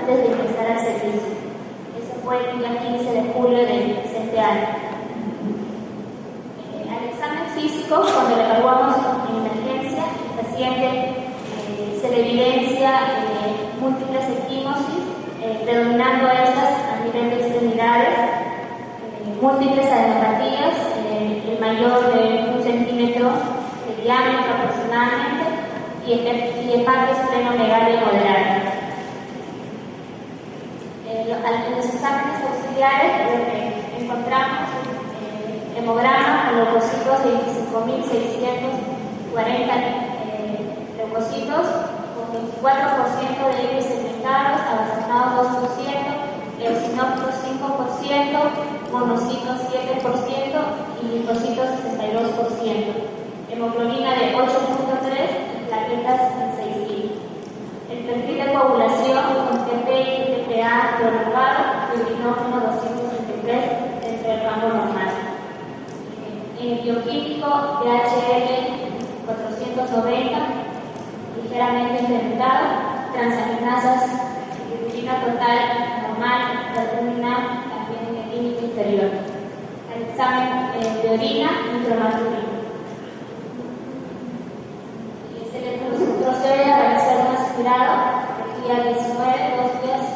antes de ingresar al servicio. Ese fue el día 15 de julio del presente año. Al examen físico, cuando lo evaluamos en emergencia, el paciente se le evidencia múltiples equimosis, predominando estas a nivel de extremidades, múltiples adenopatías, el mayor de 1 centímetro de diámetro aproximadamente, y hepatis plenomegalia moderada. En los exámenes auxiliares encontramos hemograma con leucocitos de 25.640 leucocitos, con 24% de ellos segmentados, abastonados 2%, eosinófilos 5%, monocitos 7% y linfocitos 62%, hemoglobina de 8.3 y plaquetas en 6.000. El perfil de coagulación con TP y TPA prolongado, fibrinógeno 233 dentro del rango normal. En el bioquímico DHL 490, ligeramente incrementado, transaminasas, urea total normal, albúmina también en el límite inferior. El examen de orina y cromatografía. Se procede a realizar un aspirado el día 19, 2 días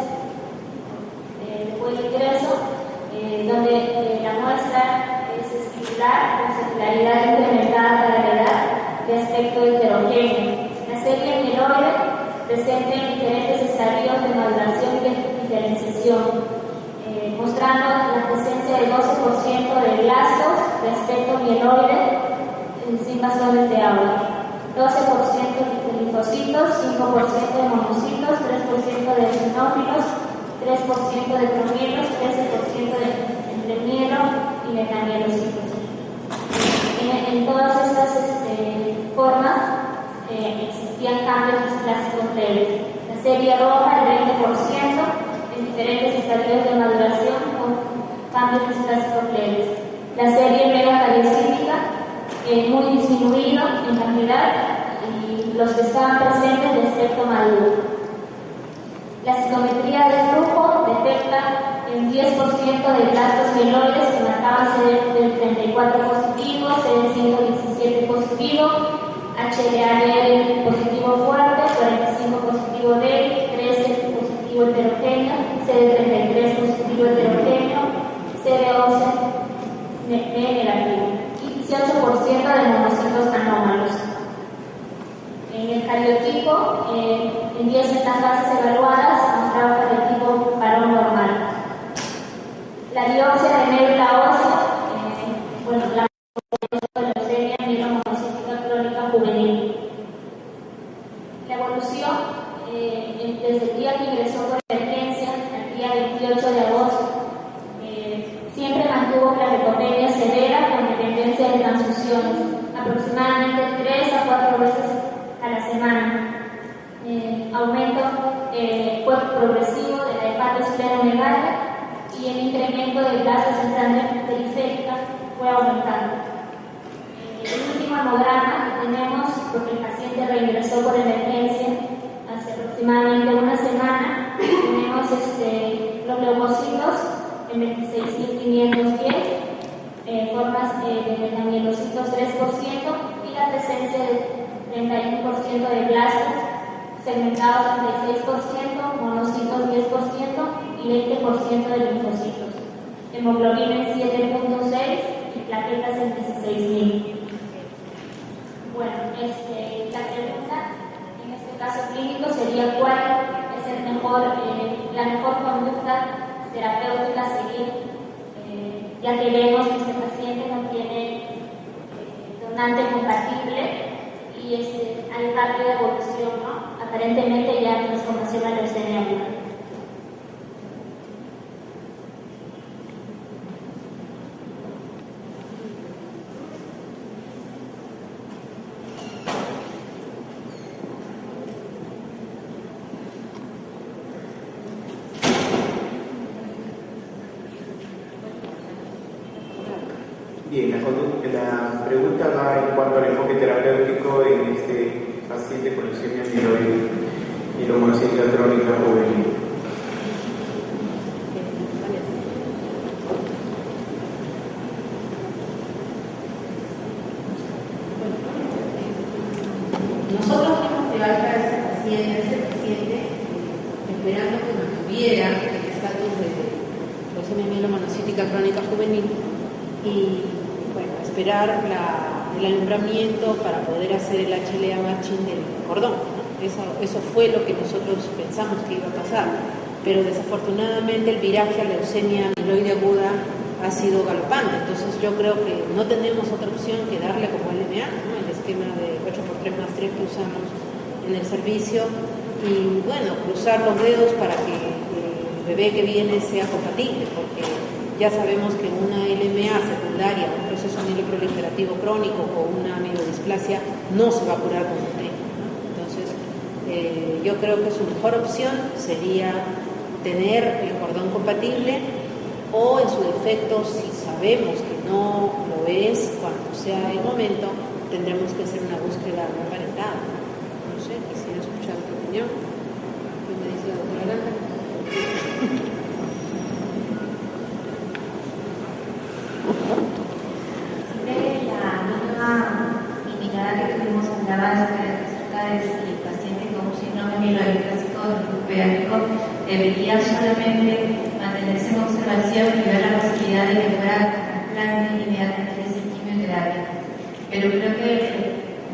después del ingreso, donde la muestra es esquipular con celularidad incrementada para la edad de aspecto heterogéneo. La serie mieloide presenta diferentes estadios de maduración y diferenciación, mostrando la presencia del 12% de blastos de aspecto mieloide sin vasones de agua, 12% de linfocitos, 5% de monocitos, 3% de eosinófilos, 3% de cromielos, 13% de entremielo y metamielocitos. En todas estas formas existían cambios clásicos leves. La serie roja, el 20%, en diferentes estadios de maduración con cambios clásicos leves. La serie megacariocítica, muy disminuido en cantidad, y los que estaban presentes de aspecto maduro. La citometría de flujo detecta el 10% de blastos mieloides que marcaban CD34 positivo, CD117 positivo, HLA-L positivo fuerte, 45 positivo débil, 13 positivo heterogéneo, CD33 positivo heterogéneo, CD11 negativo y 18% de monocitos anómalos. En el cariotipo, en 10 metafases evaluadas, mostraba cariotipo varón normal. La biopsia de médula ósea, la leucemia mielomonocítica crónica juvenil. La evolución, desde el día que ingresó por emergencia, al día 28 de agosto, siempre mantuvo plaquetopenia severa con dependencia de transfusiones, aproximadamente 3 a 4 veces a la semana. Aumento fue progresivo de la hepatis plenomegalia y el incremento de blastos en sangre periférica fue aumentando. El último hemograma que tenemos, porque el paciente reingresó por emergencia hace aproximadamente una semana, tenemos los leucocitos en 26.510, formas de metamielocitos 3% y la presencia de 31% de blastos segmentados 36%, monocitos 10% y 20% de linfocitos. Hemoglobina en 7.6 y plaquetas en 16.000. Bueno, la pregunta en este caso clínico sería cuál es la mejor conducta terapéutica a seguir, ya que vemos que este paciente no tiene donante compatible y hay rápida evolución, ¿no? Aparentemente ya nos conoció la leucemia aguda. Bien, la pregunta va en cuanto al enfoque terapéutico en este paciente con leucemia mieloide y mielomonocítica crónica juvenil. esperando que mantuviera el estatus de leucemia mielomonocítica crónica juvenil y bueno, esperar el alumbramiento para poder hacer el HLA matching del cordón, ¿no? Eso fue lo que nosotros pensamos que iba a pasar, pero desafortunadamente el viraje a leucemia amiloide aguda ha sido galopante. Entonces yo creo que no tenemos otra opción que darle como LMA, ¿no? El esquema de 8x3+3 que usamos en el servicio, y bueno, cruzar los dedos para que el bebé que viene sea compatible, porque ya sabemos que una LMA secundaria, un proceso amiloproliferativo crónico o una amilodisplasia no se va a curar con un té, ¿no? Entonces yo creo que su mejor opción sería tener el cordón compatible, o en su defecto, si sabemos que no lo es, cuando sea el momento, tendremos que hacer una búsqueda no parental. No sé, quisiera escuchar tu opinión. ¿Qué me dice la doctora Aranda? De la misma invitada que tuvimos hablaba acerca de si el paciente con un síndrome amiloide clásico pediátrico debería solamente mantenerse en observación y ver la posibilidad de que fuera trasplante inmediatamente de quimioterapia. Pero creo que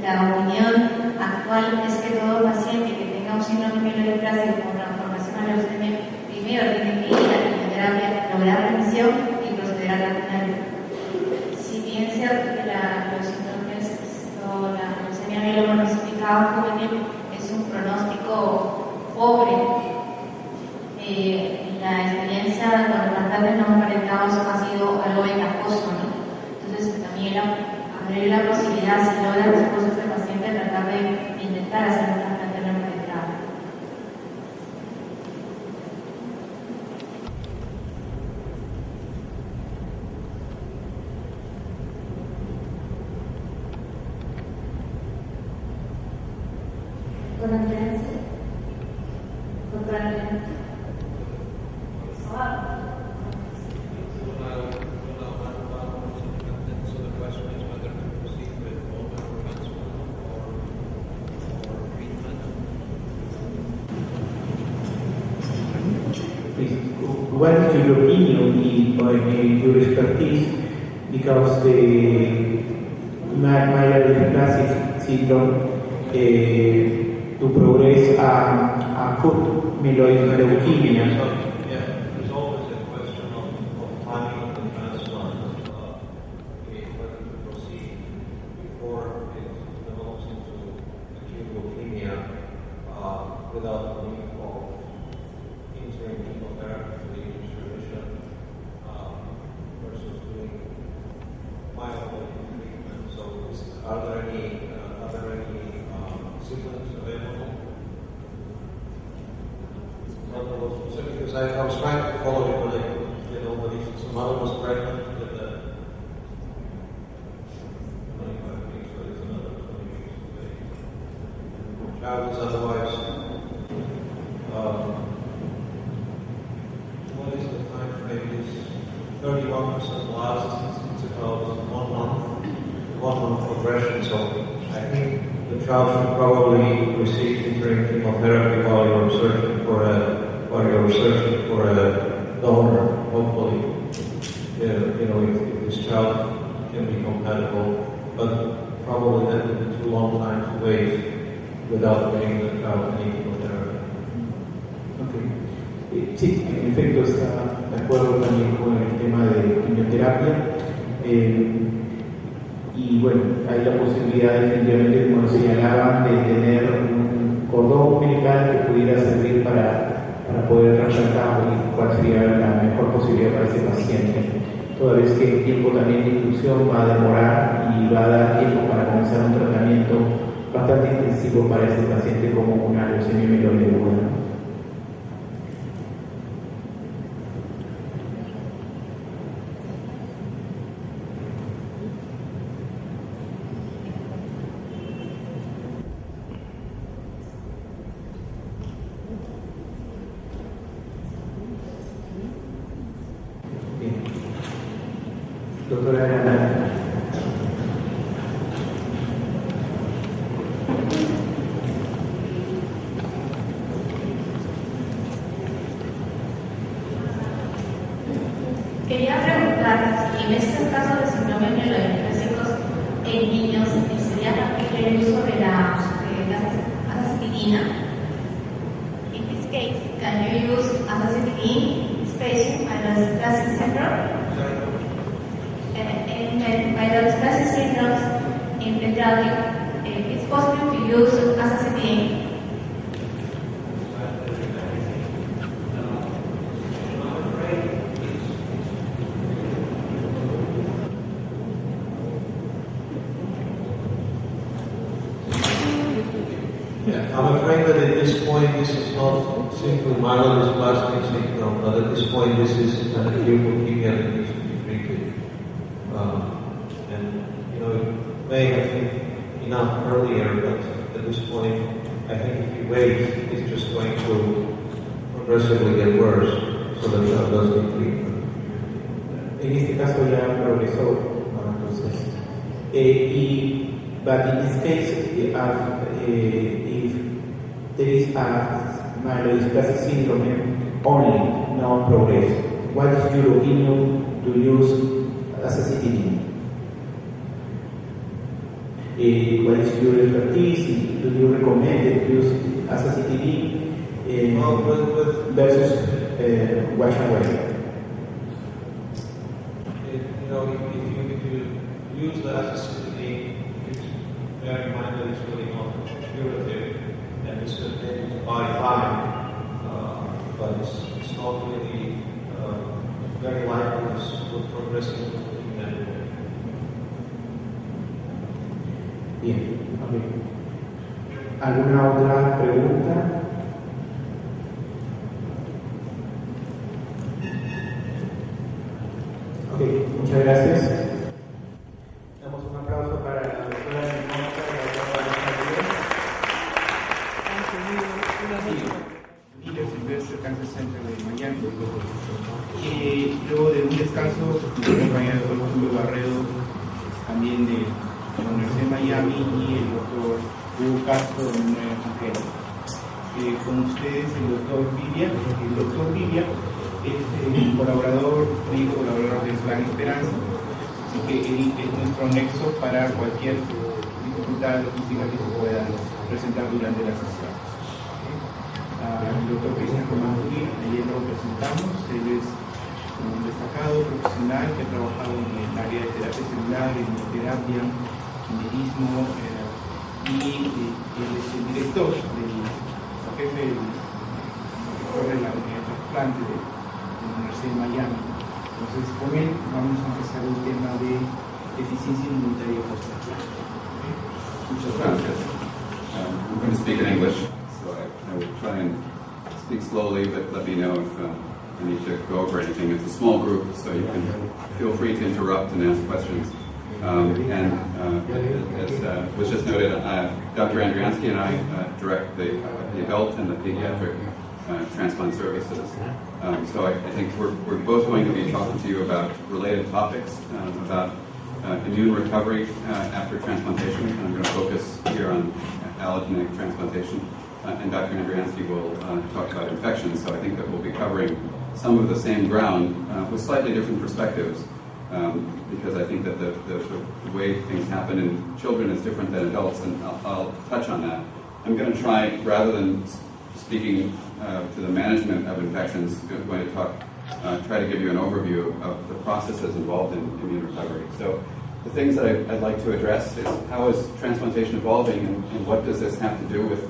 la opinión actual es que todo paciente que tenga un síndrome amiloide clásico con transformación a leucemia primero tiene que ir a la quimioterapia, lograr remisión y proceder a tratamiento. Si bien es cierto que los síndromes o la leucemia mielomonocítica juvenil es un pronóstico pobre, la experiencia con los trasplantes no parentados ha sido algo ventajoso, ¿no? Entonces también abrir la posibilidad, si logra respuestas del paciente, tratar de intentar hacer un trasplante no parentado. Con Andrea, doctora Andrea. What is your opinion, your expertise, because the myelodysplastic syndrome to progress acute myeloid leukemia? There's always a question of timing of the transplant, whether to proceed before it develops into acute leukemia without the need of interim chemotherapy for the initial remission versus doing myeloablative treatment. So, are there any sequence available? Because I was trying to follow it, but I couldn't get over it. So mother was pregnant with 25 weeks, so it's another 20 weeks away. Child is otherwise. What is the time frame? Is 31% last? It's about 1 month progression. So I think the child should probably receive interim chemotherapy while you're searching for a donor. Hopefully, if this child can be compatible, but probably that would be too long time to wait without giving the child any chemotherapy. Okay. Sí, en efecto está de acuerdo también con el tema de quimioterapia. Y bueno, hay la posibilidad definitivamente, como señalaban, de tener un cordón umbilical que pudiera servir para poder trasplantar y cuál sería la mejor posibilidad para ese paciente. Toda vez que el tiempo también de inclusión va a demorar y va a dar tiempo para comenzar un tratamiento bastante intensivo para ese paciente como una leucemia amiloide aguda. Doctora Aranda. en niños sería también el uso de la azacitidina. In this case, can you use azacitidine, especially myelodysplastic syndrome? In myelodysplastic syndromes in pediatric, it's possible to use azacitidine. I'm afraid that at this point this is not simply myelodysplastic syndrome, but at this point this is an acute leukemia that needs to be treated. And it may have been enough earlier, but at this point I think if you wait, it's just going to progressively get worse, so that that doesn't treat. En este caso ya progresó, entonces. But in this case, if there is a myelodysplastic syndrome only, no progress, what is your opinion to use azacitidine? What is your expertise? Do you recommend to use azacitidine versus wash away? If you use the azacitidine, bear in mind that it's really not curative, and it's continuing to buy time, but it's not really very likely to progress into leukemia. Bien, okay. ¿Alguna otra pregunta? Ok, muchas gracias. Damos un aplauso para la doctora Mendoza y la doctora Leaders Investor Cancer Center de Miami. Luego de un descanso, mi compañero el doctor Julio Barredo, también de la Universidad de Miami, y el doctor Hugo Castro de Nueva Mujer. Con ustedes el doctor Vivia. El doctor Vivia es colaborador del Plan Esperanza, así que él es nuestro nexo para cualquier dificultad logística que se pueda presentar durante la sesión. El doctor Cristian Román Jurín, ayer lo presentamos. Él es un destacado profesional que ha trabajado en el área de terapia celular, inmunoterapia, genetismo, y él es el director jefe de la unidad de trasplante de la Universidad de Miami. Entonces, con él vamos a empezar el tema de eficiencia inmunitaria post-trasplante. Muchas gracias. I'm going to speak in English, so I will try and speak slowly, but let me know if I need to go over anything. It's a small group, so you can feel free to interrupt and ask questions. As was just noted, Dr. Andriansky and I direct the adult and the pediatric transplant services. So I think we're both going to be talking to you about related topics, about immune recovery after transplantation. I'm going to focus here on allogeneic transplantation, and Dr. Andriansky will talk about infections. So I think that we'll be covering some of the same ground with slightly different perspectives. Because I think that the way things happen in children is different than adults, and I'll touch on that. I'm going to try, rather than speaking to the management of infections, I'm going to try to give you an overview of the processes involved in immune recovery. So the things that I'd like to address is how is transplantation evolving, and what does this have to do with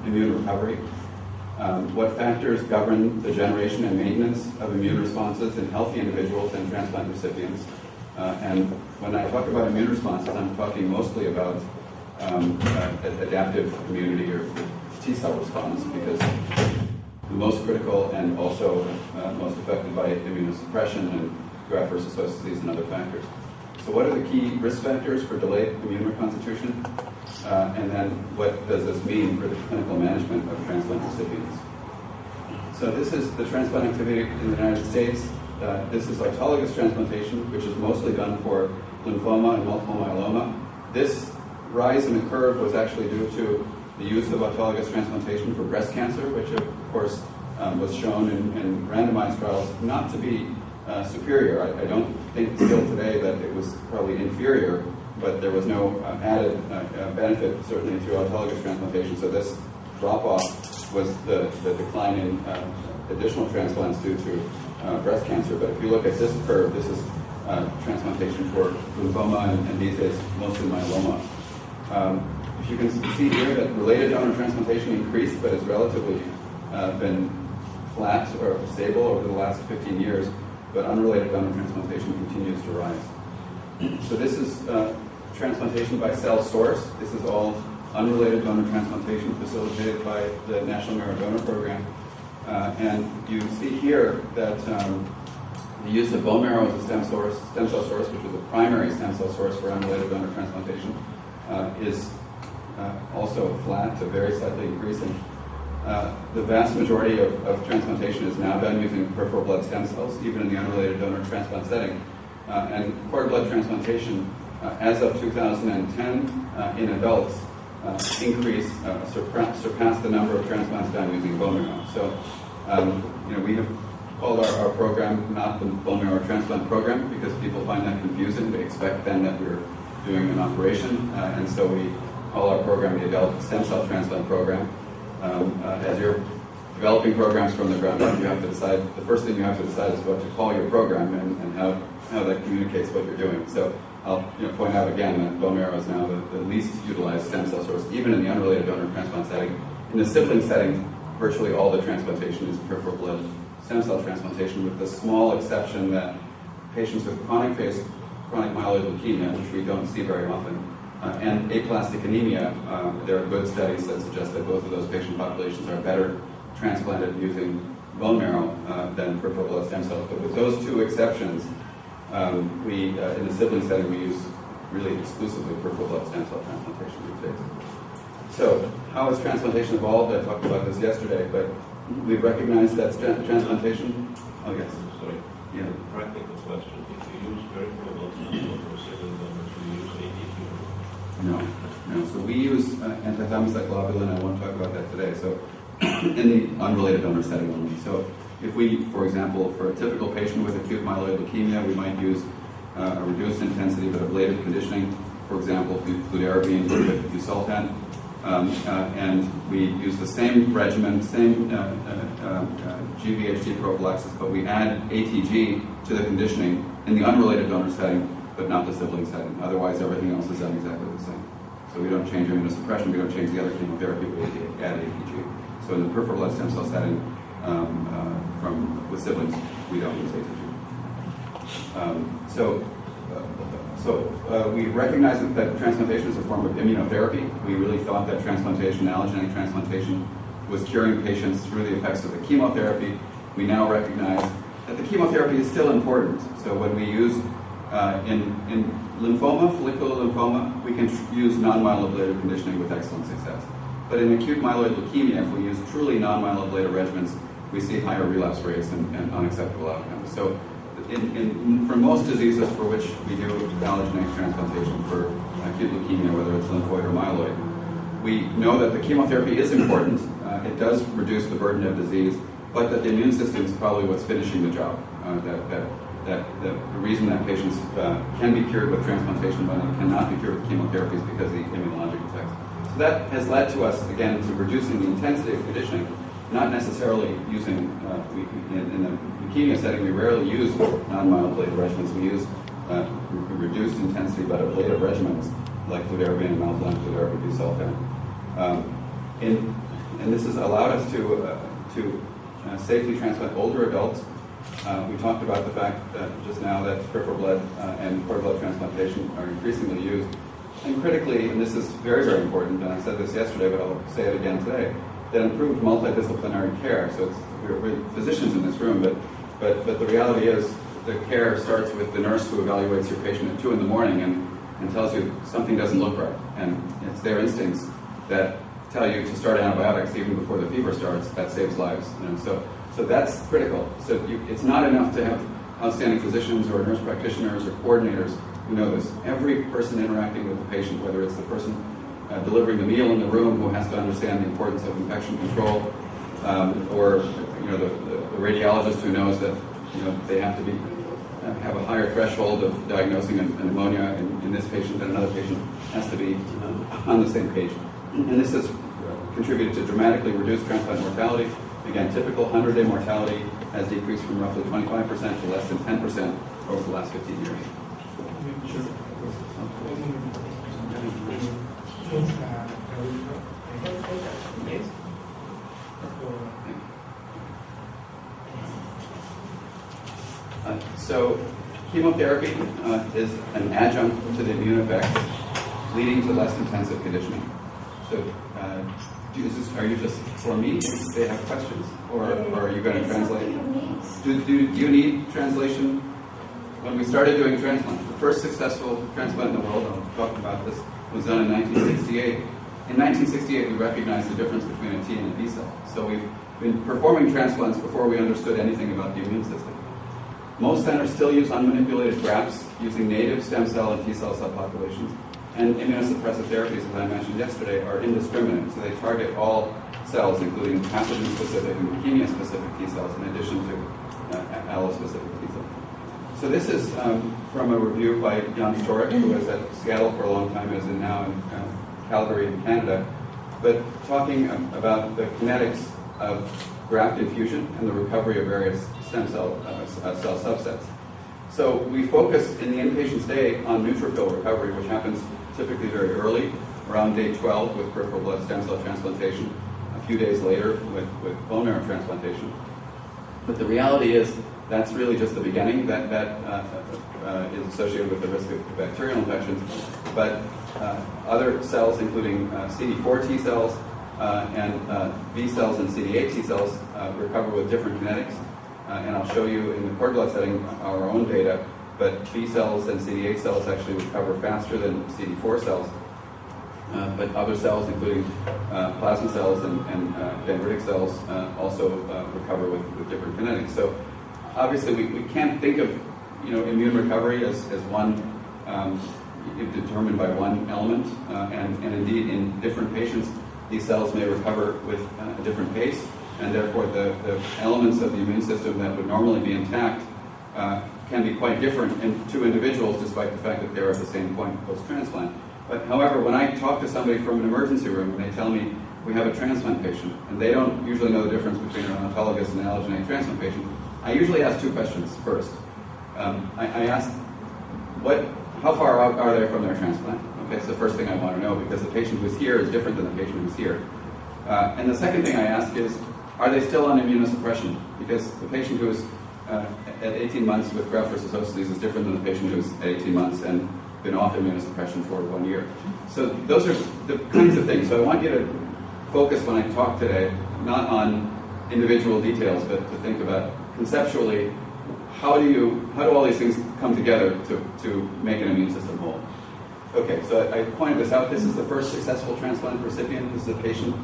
immune recovery? What factors govern the generation and maintenance of immune responses in healthy individuals and transplant recipients? And when I talk about immune responses, I'm talking mostly about adaptive immunity or T-cell response, because the most critical and also most affected by immunosuppression and graft versus host disease and other factors. So what are the key risk factors for delayed immune reconstitution? And then what does this mean for the clinical management of transplant recipients? So this is the transplant activity in the United States. This is autologous transplantation, which is mostly done for lymphoma and multiple myeloma. This rise in the curve was actually due to the use of autologous transplantation for breast cancer, which of course was shown in randomized trials not to be superior. I don't think still today that it was probably inferior but there was no added benefit, certainly, to autologous transplantation. So this drop-off was the decline in additional transplants due to breast cancer. But if you look at this curve, this is transplantation for lymphoma and these days mostly myeloma. If you can see here that related donor transplantation increased, but it's relatively been flat or stable over the last 15 years, but unrelated donor transplantation continues to rise. So this is transplantation by cell source. This is all unrelated donor transplantation facilitated by the National Marrow Donor Program. And you see here that the use of bone marrow as a stem cell source, which is the primary stem cell source for unrelated donor transplantation, is also flat to very slightly increasing. The vast majority of transplantation is now done using peripheral blood stem cells, even in the unrelated donor transplant setting. And cord blood transplantation, as of 2010, in adults, surpassed the number of transplants done using bone marrow. So, we have called our program not the bone marrow transplant program because people find that confusing. They expect then that we're doing an operation, and so we call our program the Adult Stem Cell Transplant Program. As you're developing programs from the ground up, you have to decide, the first thing you have to decide is what to call your program and how that communicates what you're doing. So I'll point out again that bone marrow is now the least utilized stem cell source, even in the unrelated donor transplant setting. In the sibling setting, virtually all the transplantation is peripheral blood stem cell transplantation, with the small exception that patients with chronic myeloid leukemia, which we don't see very often, and aplastic anemia, there are good studies that suggest that both of those patient populations are better transplanted using bone marrow than peripheral blood stem cells. But with those two exceptions, in the sibling setting, we use really exclusively peripheral blood stem cell transplantation these days. So, how has transplantation evolved? I talked about this yesterday, but we've recognized that transplantation. Oh, yes. Sorry. Yeah. Practical question. If you use peripheral blood stem cells for sibling donors, do you use ADQ? No. So we use antithymocyte globulin. I won't talk about that today. So, in the unrelated donor setting only. So, if we, for example, for a typical patient with acute myeloid leukemia, we might use a reduced intensity but ablative conditioning, for example, fludarabine with busulfan. And we use the same regimen, same GVHD prophylaxis, but we add ATG to the conditioning in the unrelated donor setting, but not the sibling setting. Otherwise, everything else is done exactly the same. So we don't change immunosuppression, we don't change the other chemotherapy, we add ATG. So in the peripheral blood stem cell setting, with siblings, we don't use ATG. So we recognize that transplantation is a form of immunotherapy. We really thought that transplantation, allogeneic transplantation, was curing patients through the effects of the chemotherapy. We now recognize that the chemotherapy is still important. So when we use in lymphoma, follicular lymphoma, we can use non-myeloablative conditioning with excellent success. But in acute myeloid leukemia, if we use truly non-myeloablative regimens, we see higher relapse rates and unacceptable outcomes. So for most diseases for which we do allogeneic transplantation for acute leukemia, whether it's lymphoid or myeloid, we know that the chemotherapy is important. It does reduce the burden of disease, but that the immune system is probably what's finishing the job. That the reason that patients can be cured with transplantation but cannot be cured with chemotherapy is because of the immunologic effects. So that has led to us, again, to reducing the intensity of conditioning, not necessarily using, in the leukemia setting, we rarely use non-myeloablative regimens. We use reduced intensity but ablative regimens like fludarabine and melphalan, fludarabine, busulfan. And this has allowed us to safely transplant older adults. We talked about the fact that just now that peripheral blood and cord blood transplantation are increasingly used. And critically, and this is very, very important, and I said this yesterday, but I'll say it again today, that improved multidisciplinary care. So we're physicians in this room, but the reality is the care starts with the nurse who evaluates your patient at 2 in the morning and tells you something doesn't look right. And it's their instincts that tell you to start antibiotics even before the fever starts. That saves lives. So that's critical. So it's not enough to have outstanding physicians or nurse practitioners or coordinators who know this. Every person interacting with the patient, whether it's the person delivering the meal in the room who has to understand the importance of infection control, or the radiologist who knows that they have to be have a higher threshold of diagnosing a pneumonia in this patient than another patient has to be on the same page. And this has contributed to dramatically reduced transplant mortality. Again, typical 100-day mortality has decreased from roughly 25% to less than 10% over the last 15 years. So chemotherapy is an adjunct to the immune effects, leading to less intensive conditioning. So are you just for me? Do they have questions? Or are you going to translate? Do you need translation? When we started doing transplants, the first successful transplant in the world, I'm talking about this, was done in 1968. In 1968, we recognized the difference between a T and a B cell. So we've been performing transplants before we understood anything about the immune system. Most centers still use unmanipulated grafts using native stem cell and T cell subpopulations. And immunosuppressive therapies, as I mentioned yesterday, are indiscriminate. So they target all cells, including pathogen-specific and leukemia-specific T cells, in addition to allo-specific T cells. So this is from a review by Jan Storek, who was at Seattle for a long time, is now in Calgary in Canada, but talking about the kinetics of graft infusion and the recovery of various stem cell cell subsets. So we focus in the inpatient stay on neutrophil recovery, which happens typically very early, around day 12 with peripheral blood stem cell transplantation, a few days later with bone marrow transplantation. But the reality is that's really just the beginning. That is associated with the risk of bacterial infections. But other cells, including CD4 T cells and B cells and CD8 T cells, recover with different kinetics. And I'll show you in the cord blood setting our own data, but B cells and CD8 cells actually recover faster than CD4 cells. But other cells, including plasma cells and dendritic cells, also recover with different kinetics. So obviously we can't think of immune recovery as one determined by one element, and indeed in different patients these cells may recover with a different pace, and therefore the elements of the immune system that would normally be intact can be quite different in two individuals, despite the fact that they're at the same point post-transplant. But however, when I talk to somebody from an emergency room and they tell me we have a transplant patient, and they don't usually know the difference between an autologous and allogeneic transplant patient, I usually ask two questions first. I ask, how far out are they from their transplant? Okay, it's the first thing I want to know, because the patient who's here is different than the patient who's here. And the second thing I ask is, are they still on immunosuppression? Because the patient who's at 18 months with graft versus host disease is different than the patient who's at 18 months and been off immunosuppression for 1 year. So those are the kinds of things. So I want you to focus when I talk today, not on individual details, but to think about conceptually, how do all these things come together to make an immune system whole? Okay, so I pointed this out. This is the first successful transplant recipient. This is a patient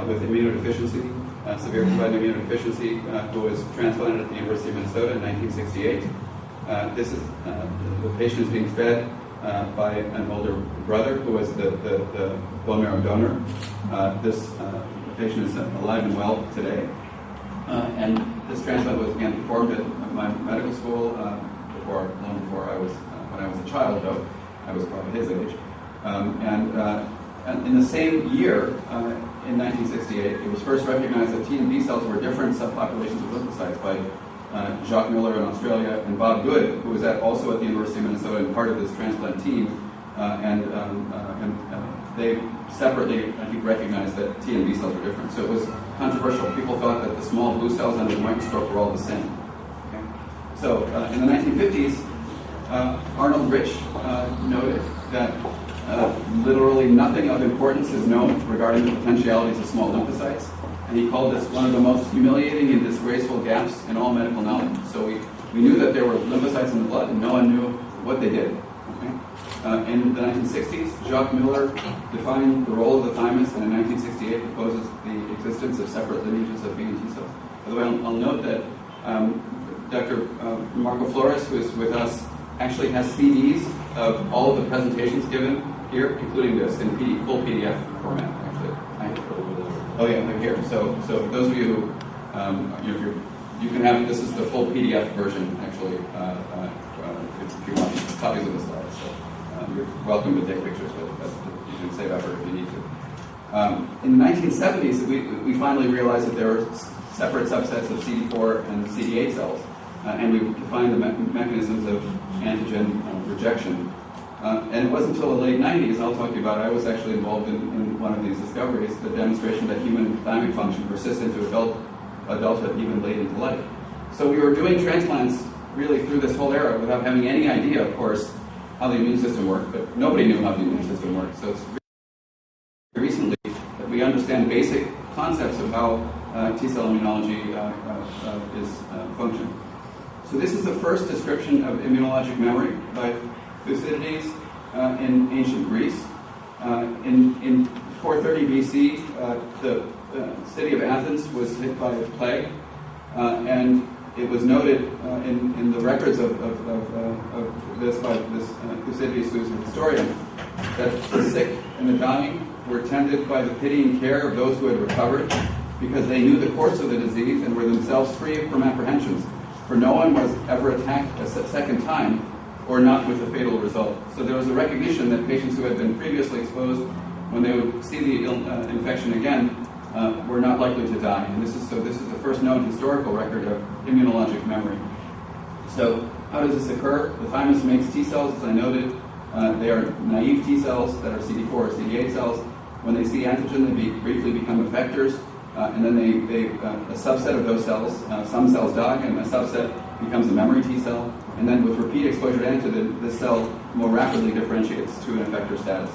with immunodeficiency, severe provided immunodeficiency, who was transplanted at the University of Minnesota in 1968. This is the patient is being fed by an older brother who was the bone marrow donor. This patient is alive and well today. And this transplant was again performed at my medical school long before I was, when I was a child, though I was probably his age. And in the same year, in 1968, it was first recognized that T and B cells were different subpopulations of lymphocytes by Jacques Miller in Australia and Bob Good, who was also at the University of Minnesota and part of this transplant team. And they separately, I think, recognized that T and B cells were different. So it was controversial. People thought that the small blue cells under the microscope were all the same. Okay? So in the 1950s, Arnold Rich noted that literally nothing of importance is known regarding the potentialities of small lymphocytes, and he called this one of the most humiliating and disgraceful gaps in all medical knowledge. So we knew that there were lymphocytes in the blood, and no one knew what they did. Okay? In the 1960s, Jacques Miller defined the role of the thymus, and in 1968 proposes the existence of separate lineages of B and T cells. By the way, I'll note that Dr. Marco Flores, who is with us, actually has CDs of all of the presentations given here, including this in full PDF format. Oh yeah, they're here. So those of you who, you can have, this is the full PDF version actually if you want copies of the slides. So you're welcome to take pictures, but you can save effort if you need to. In the 1970s, we finally realized that there were separate subsets of CD4 and CD8 cells, and we defined the mechanisms of antigen rejection. And it wasn't until the late 90s, I'll talk to you about, I was actually involved in one of these discoveries, the demonstration that human thymic function persists into adulthood even late into life. So we were doing transplants really through this whole era without having any idea, of course, how the immune system worked, but nobody knew how the immune system worked. So it's recently that we understand basic concepts of how T-cell immunology is functioning. So this is the first description of immunologic memory by Thucydides in ancient Greece. In 430 BC, the city of Athens was hit by a plague, and it was noted in the records of this by this Thucydides, who's a historian, that the sick and the dying were tended by the pitying care of those who had recovered, because they knew the course of the disease and were themselves free from apprehensions. For no one was ever attacked a second time, or not with a fatal result. So there was a recognition that patients who had been previously exposed, when they would see the infection again, were not likely to die. And this is the first known historical record of immunologic memory. So how does this occur? The thymus makes T cells, as I noted. They are naive T cells that are CD4 or CD8 cells. When they see antigen, they briefly become effectors, and then a subset of those cells, some cells die, and a subset becomes a memory T cell. And then with repeat exposure to antigen, this cell more rapidly differentiates to an effector status.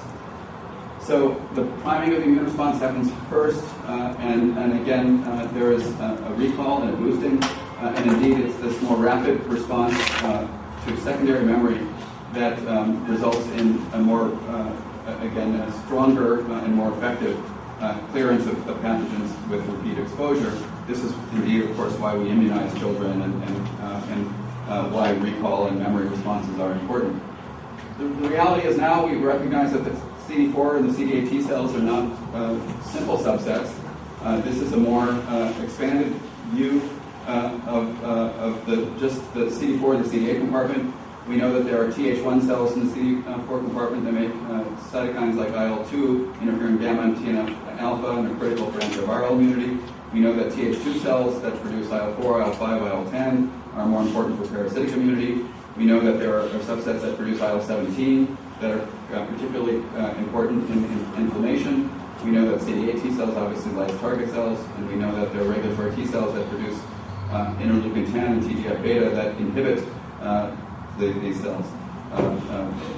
So the priming of the immune response happens first, and again, there is a recall and a boosting, and indeed it's this more rapid response to secondary memory that results in a more, again, a stronger and more effective clearance of pathogens with repeat exposure. This is indeed, of course, why we immunize children and why recall and memory responses are important. The reality is now we recognize that the CD4 and the CD8 T cells are not simple subsets. This is a more expanded view of just the CD4 and the CD8 compartment. We know that there are Th1 cells in the CD4 compartment that make cytokines like IL-2, interferon gamma, and TNF-alpha, and are critical for antiviral immunity. We know that Th2 cells that produce IL-4, IL-5, IL-10 are more important for parasitic immunity. We know that there are subsets that produce IL-17 that are particularly important in inflammation. We know that CD8 T cells obviously lyse target cells, and we know that there are regulatory T cells that produce interleukin 10 and TGF-beta that inhibit these cells,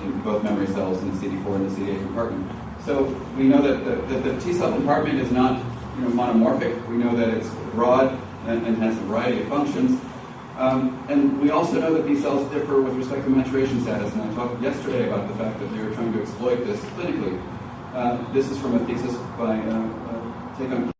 in both memory cells in the CD4 and the CD8 compartment. So we know that the T cell compartment is not monomorphic. We know that it's broad and has a variety of functions. And we also know that these cells differ with respect to maturation status, and I talked yesterday about the fact that they were trying to exploit this clinically. This is from a thesis by Taekun